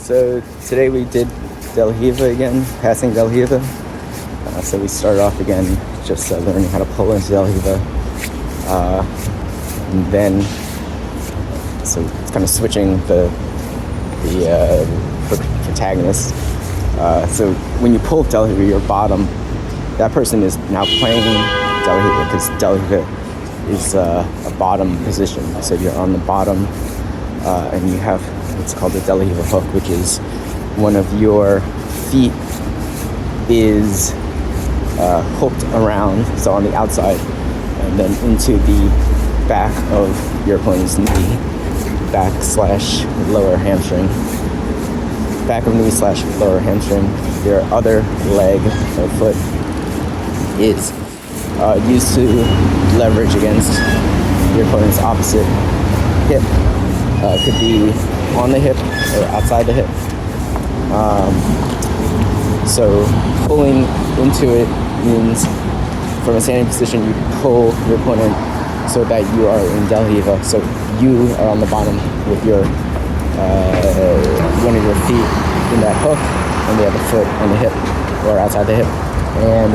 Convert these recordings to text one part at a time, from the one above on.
So today we did Del Hiva again, passing Del Hiva. So we started off again just learning how to pull into Del Hiva. And then, so it's kind of switching the protagonist. So when you pull Del Hiva, your bottom, that person is now playing Del Hiva because Del Hiva is a bottom position. So you're on the bottom and you have what's called the Del Hiva hook, which is one of your feet is hooked around, so on the outside, and then into the back of your opponent's knee, back/lower hamstring. Back of knee / lower hamstring. Your other leg or foot is used to leverage against your opponent's opposite hip. Could be on the hip or outside the hip. So pulling into it means from a standing position you pull your opponent so that you are in Del Hiva. So you are on the bottom with your one of your feet in that hook and the other foot on the hip or outside the hip. And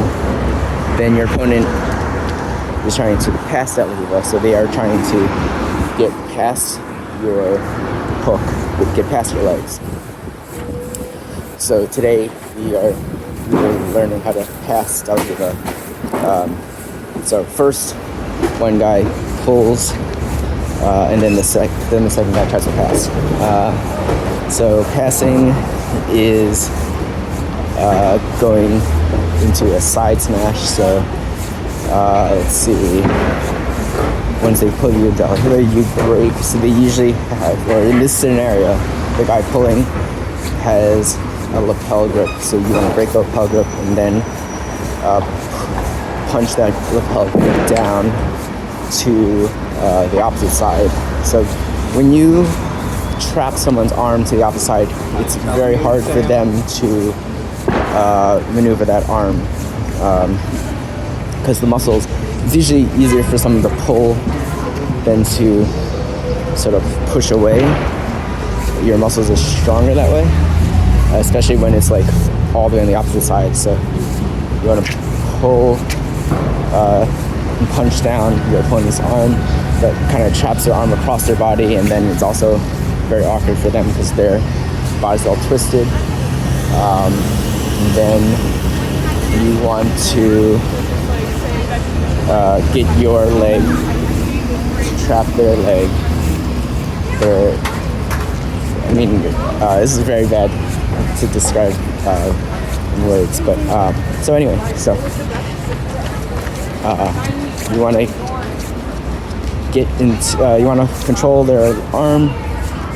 then your opponent is trying to pass Del Hiva. So they are trying to get past your hook, get past your legs. So today we are learning how to pass Del Hiva. So first, one guy pulls, and then the second guy tries to pass. So passing is going into a side smash. So let's see. Once they pull you down, you break. So they usually have, or in this scenario, the guy pulling has a lapel grip. So you want to break the lapel grip and then punch that lapel grip down to the opposite side. So when you trap someone's arm to the opposite side, it's very hard for them to maneuver that arm because the muscles. It's usually easier for someone to pull than to sort of push away. Your muscles are stronger that way, especially when it's like all the way on the opposite side. So you want to pull and punch down your opponent's arm. That kind of traps their arm across their body, and then it's also very awkward for them because their body's all twisted. And then you want to get your leg to trap their leg. This is very bad to describe in words, but so anyway, so you want to get into, you want to control their arm,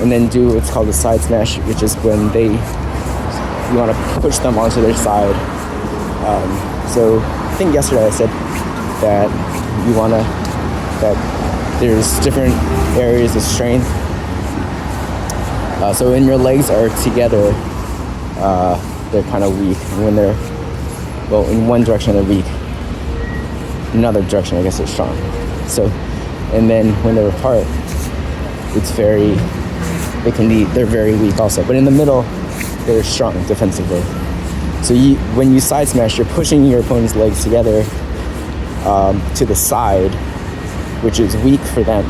and then do what's called a side smash, which is when you want to push them onto their side. So I think yesterday I said that that there's different areas of strength. So when your legs are together, they're kind of weak. When they're, well, in one direction they're weak, in another direction I guess they're strong. So, and then when they're apart, they're very weak also. But in the middle, they're strong defensively. So when you side smash, you're pushing your opponent's legs together to the side, which is weak for them.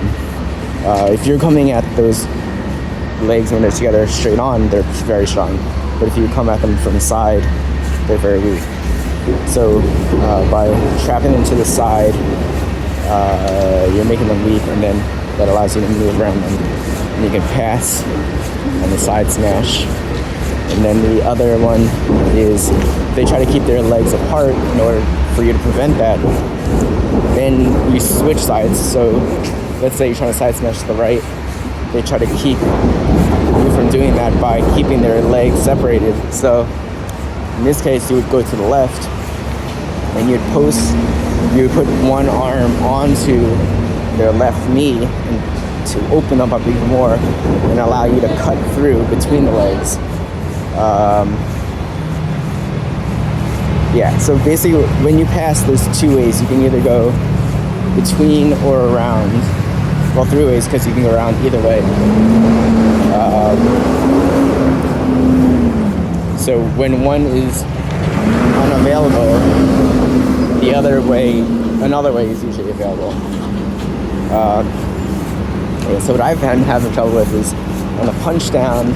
If you're coming at those legs when they're together straight on, they're very strong. But if you come at them from the side, they're very weak. So by trapping them to the side, you're making them weak, and then that allows you to move around them. And you can pass on the side smash. And then the other one is they try to keep their legs apart in order for you to prevent that. Then you switch sides. So let's say you're trying to side smash to the right. They try to keep you from doing that by keeping their legs separated. So in this case, you would go to the left and you would put one arm onto their left knee and to open them up even more and allow you to cut through between the legs. So basically when you pass, there's two ways. You can either go between or around. Well, three ways, because you can go around either way. So when one is unavailable, another way is usually available. So what I've been having trouble with is on the punch down.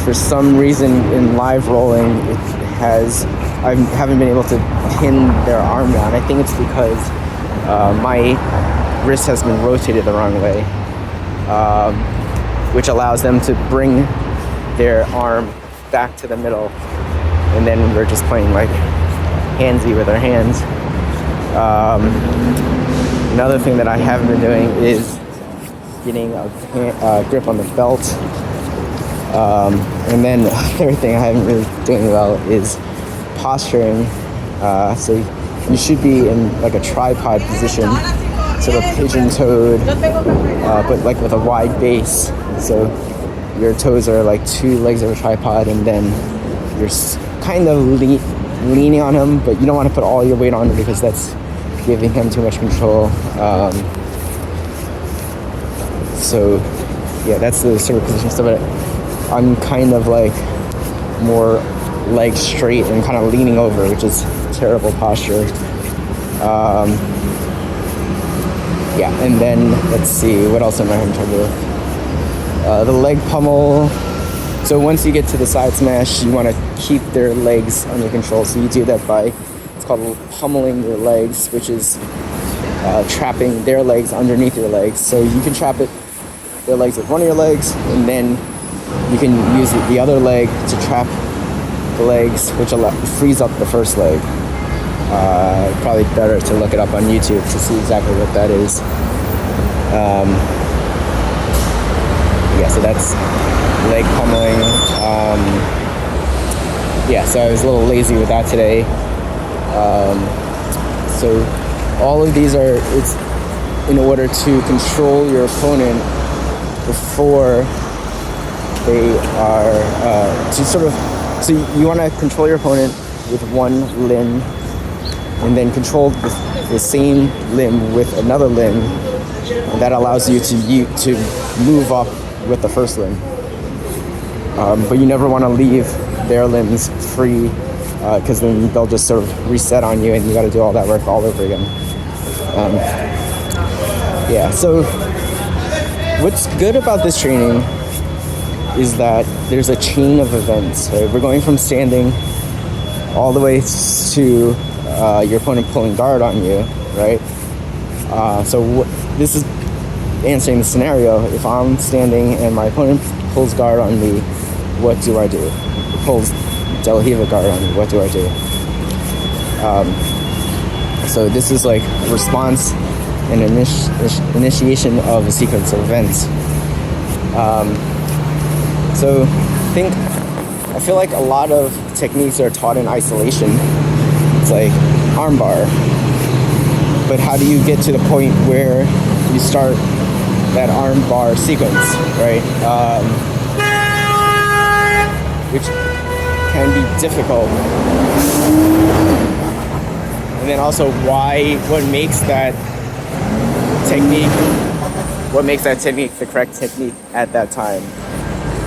For some reason in live rolling, I haven't been able to pin their arm down. I think it's because my wrist has been rotated the wrong way, which allows them to bring their arm back to the middle, and then we're just playing like handsy with our hands. Another thing that I haven't been doing is getting a grip on the belt. And then the third thing I haven't really doing well is posturing. So you should be in like a tripod position, sort of pigeon-toed, but like with a wide base. So your toes are like two legs of a tripod, and then you're kind of leaning on him, but you don't want to put all your weight on it because that's giving him too much control. So yeah, that's the sort of position. So I'm kind of like more legs straight and kind of leaning over, which is terrible posture. Yeah, and then let's see, what else am I having trouble with? The leg pummel. So once you get to the side smash, you want to keep their legs under control. So you do that by, it's called pummeling your legs, which is trapping their legs underneath your legs. So you can trap their legs with one of your legs, and then you can use the other leg to trap the legs, which frees up the first leg. Probably better to look it up on YouTube to see exactly what that is. Yeah, so that's leg pummeling. Yeah, so I was a little lazy with that today. So all of these it's in order to control your opponent before they are so you want to control your opponent with one limb, and then control the same limb with another limb, and that allows you to move up with the first limb. But you never want to leave their limbs free, because then they'll just sort of reset on you, and you got to do all that work all over again. Yeah, so what's good about this training is that there's a chain of events. Right? We're going from standing all the way to your opponent pulling guard on you, right? So this is answering the scenario. If I'm standing and my opponent pulls guard on me, what do I do? Pulls De La Riva guard on me, what do I do? So this is like a response and initiation of a sequence of events. So I feel like a lot of techniques are taught in isolation. It's like armbar. But how do you get to the point where you start that armbar sequence, right? Which can be difficult. And then also what makes that technique the correct technique at that time.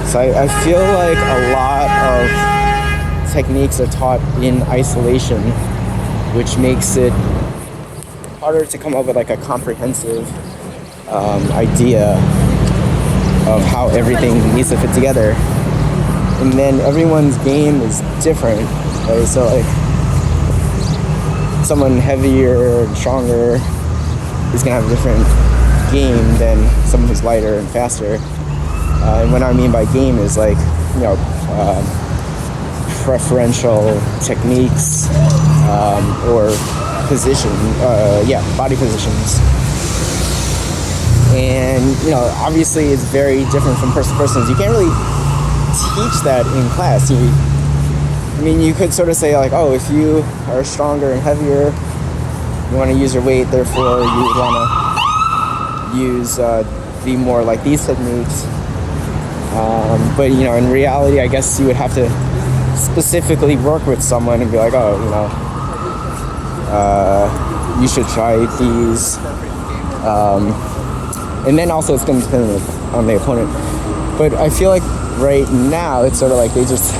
So I feel like a lot of techniques are taught in isolation, which makes it harder to come up with like a comprehensive idea of how everything needs to fit together. And then everyone's game is different, right? So like someone heavier and stronger is gonna have a different game than someone who's lighter and faster. And what I mean by game is like, preferential techniques or body positions. And obviously it's very different from person to person. You can't really teach that in class. You could sort of say like, oh, if you are stronger and heavier, you want to use your weight, therefore you would want to use the more like these techniques. But in reality, I guess you would have to specifically work with someone and be like, oh, you should try these. And then also it's going to depend on the opponent. But I feel like right now it's sort of like they just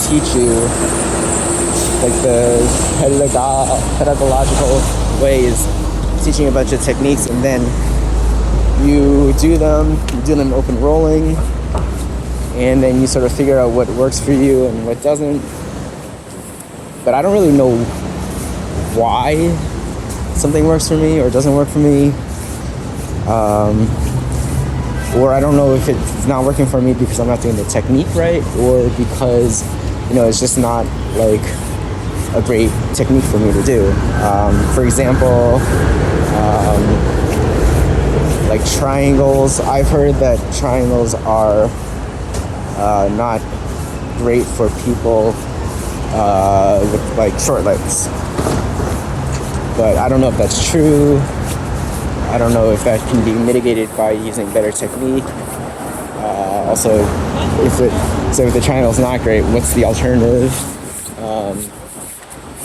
teach you like the pedagogical ways, teaching a bunch of techniques, and then you do them open rolling, and then you sort of figure out what works for you and what doesn't. But I don't really know why something works for me or doesn't work for me. Or I don't know if it's not working for me because I'm not doing the technique right, or because, it's just not like a great technique for me to do. For example, like triangles. I've heard that triangles are not great for people with like short legs. But I don't know if that's true. I don't know if that can be mitigated by using better technique. Also, if the triangle's not great, what's the alternative?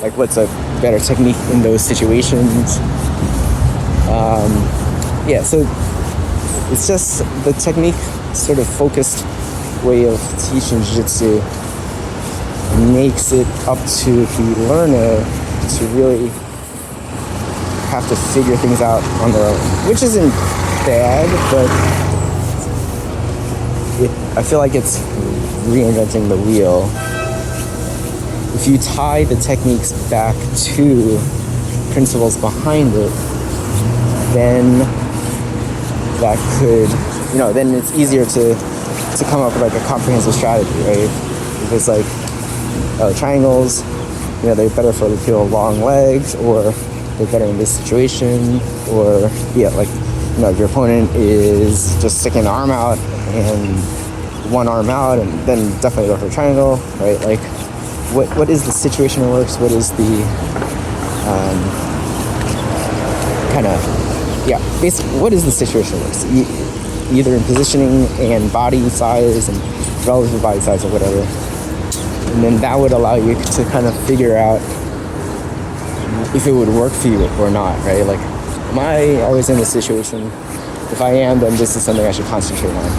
Like, what's a better technique in those situations? So it's just the technique sort of focused way of teaching jiu-jitsu makes it up to the learner to really have to figure things out on their own, which isn't bad, but I feel like it's reinventing the wheel. If you tie the techniques back to principles behind it, then that could, then it's easier to come up with like a comprehensive strategy, right? If it's like triangles, they're better for people with long legs, or they're better in this situation, or if your opponent is just sticking an arm out and one arm out, and then definitely go for a triangle, right? Like, what is the situation that works? What is the basically, what is the situation that works? Either in positioning and body size and relative body size or whatever, and then that would allow you to kind of figure out if it would work for you or not, right? Like, am I always in this situation? If I am, then this is something I should concentrate on.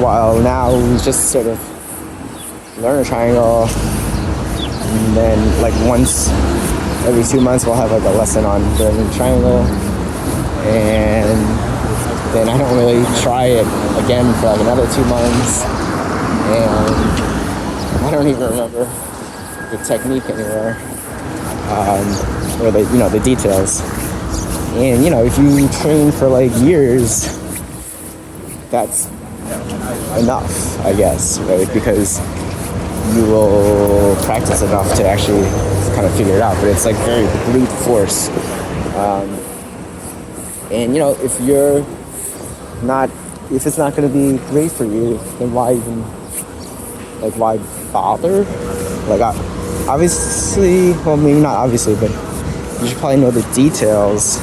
While now we just sort of learn a triangle, and then like once every 2 months we'll have like a lesson on learning triangle, and then I don't really try it again for like another 2 months, and I don't even remember the technique anymore, or the details. And if you train for like years, that's enough, I guess, right? Because you will practice enough to actually kind of figure it out. But it's like very brute force. And if it's not going to be great for you, then why bother? Like, obviously, well, maybe not obviously, but you should probably know the details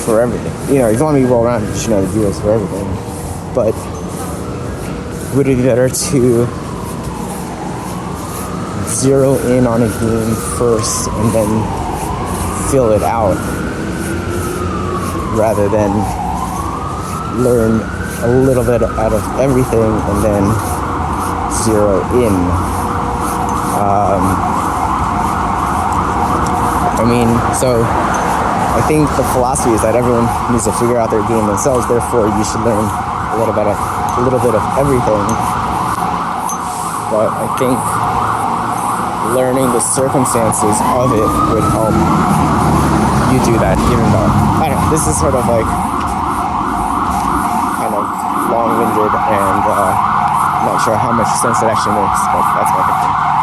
for everything. If you want to be well-rounded, you should know the details for everything. But would it be better to zero in on a game first and then fill it out, rather than learn a little bit out of everything and then zero in? So I think the philosophy is that everyone needs to figure out their game themselves. Therefore, you should learn a little bit of everything. But I think learning the circumstances of it would help you do that, even though, I don't know, this is sort of like kind of long-winded, and I'm not sure how much sense it actually makes, but that's my opinion.